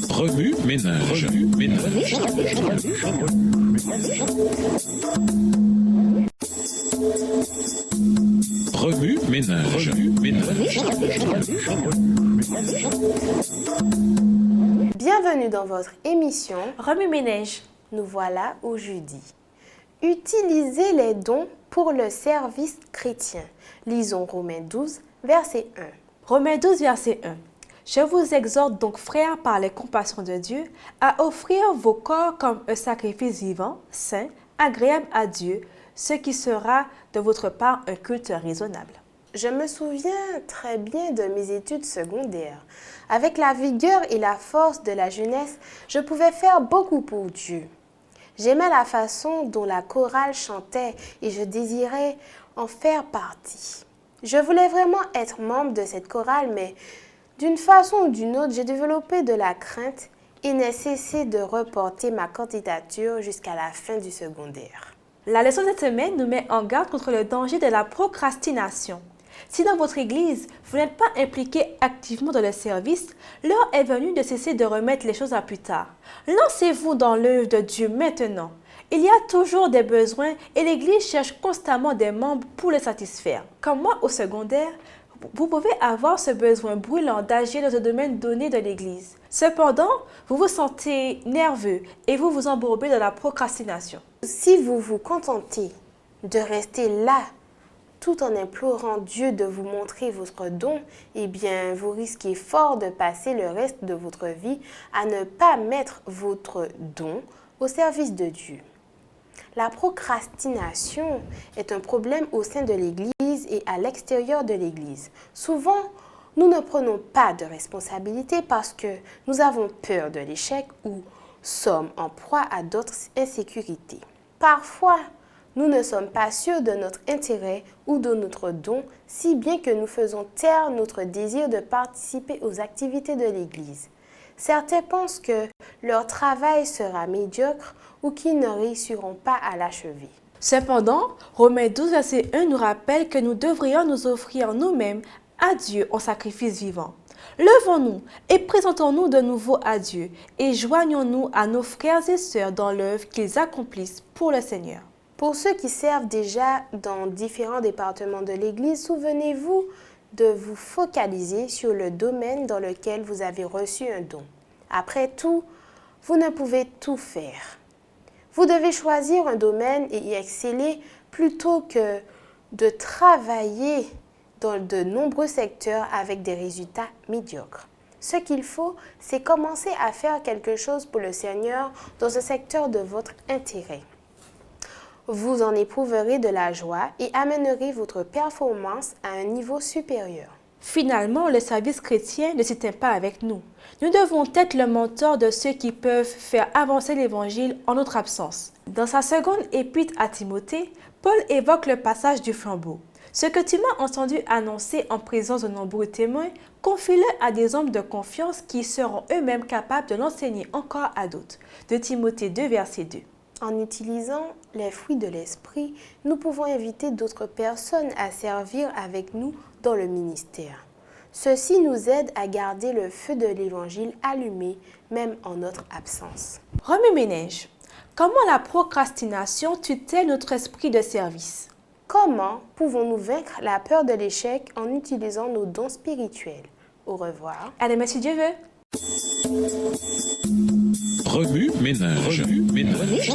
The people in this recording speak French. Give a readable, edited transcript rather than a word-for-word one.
Remue ménage. Remue ménage. Bienvenue dans votre émission Remue-ménage. Nous voilà au jeudi. Utilisez les dons pour le service chrétien. Lisons Romains 12, verset 1. Romains 12, verset 1. Je vous exhorte donc, frères, par les compassions de Dieu, à offrir vos corps comme un sacrifice vivant, saint, agréable à Dieu, ce qui sera de votre part un culte raisonnable. Je me souviens très bien de mes études secondaires. Avec la vigueur et la force de la jeunesse, je pouvais faire beaucoup pour Dieu. J'aimais la façon dont la chorale chantait et je désirais en faire partie. Je voulais vraiment être membre de cette chorale, mais d'une façon ou d'une autre, j'ai développé de la crainte et n'ai cessé de reporter ma candidature jusqu'à la fin du secondaire. La leçon de cette semaine nous met en garde contre le danger de la procrastination. Si dans votre Église, vous n'êtes pas impliqué activement dans le service, l'heure est venue de cesser de remettre les choses à plus tard. Lancez-vous dans l'œuvre de Dieu maintenant. Il y a toujours des besoins et l'Église cherche constamment des membres pour les satisfaire. Comme moi au secondaire, vous pouvez avoir ce besoin brûlant d'agir dans un domaine donné de l'Église. Cependant, vous vous sentez nerveux et vous vous embourbez dans la procrastination. Si vous vous contentez de rester là, tout en implorant Dieu de vous montrer votre don, eh bien, vous risquez fort de passer le reste de votre vie à ne pas mettre votre don au service de Dieu. La procrastination est un problème au sein de l'Église et à l'extérieur de l'Église. Souvent, nous ne prenons pas de responsabilité parce que nous avons peur de l'échec ou sommes en proie à d'autres insécurités. Parfois, nous ne sommes pas sûrs de notre intérêt ou de notre don, si bien que nous faisons taire notre désir de participer aux activités de l'Église. Certains pensent que leur travail sera médiocre ou qu'ils ne réussiront pas à l'achever. Cependant, Romains 12, verset 1 nous rappelle que nous devrions nous offrir nous-mêmes à Dieu en sacrifice vivant. Levons-nous et présentons-nous de nouveau à Dieu et joignons-nous à nos frères et sœurs dans l'œuvre qu'ils accomplissent pour le Seigneur. Pour ceux qui servent déjà dans différents départements de l'Église, souvenez-vous de vous focaliser sur le domaine dans lequel vous avez reçu un don. Après tout, vous ne pouvez tout faire. Vous devez choisir un domaine et y exceller plutôt que de travailler dans de nombreux secteurs avec des résultats médiocres. Ce qu'il faut, c'est commencer à faire quelque chose pour le Seigneur dans un secteur de votre intérêt. Vous en éprouverez de la joie et amènerez votre performance à un niveau supérieur. Finalement, le service chrétien ne s'éteint pas avec nous. Nous devons être le mentor de ceux qui peuvent faire avancer l'Évangile en notre absence. Dans sa seconde épître à Timothée, Paul évoque le passage du flambeau. Ce que tu m'as entendu annoncer en présence de nombreux témoins, confie-le à des hommes de confiance qui seront eux-mêmes capables de l'enseigner encore à d'autres. De Timothée 2, verset 2. En utilisant les fruits de l'esprit, nous pouvons inviter d'autres personnes à servir avec nous dans le ministère. Ceci nous aide à garder le feu de l'Évangile allumé, même en notre absence. Remue-ménage. Comment la procrastination tue-t-elle notre esprit de service? Comment pouvons-nous vaincre la peur de l'échec en utilisant nos dons spirituels? Au revoir. Allez, merci Dieu veut. Remue ménage. Remue ménage.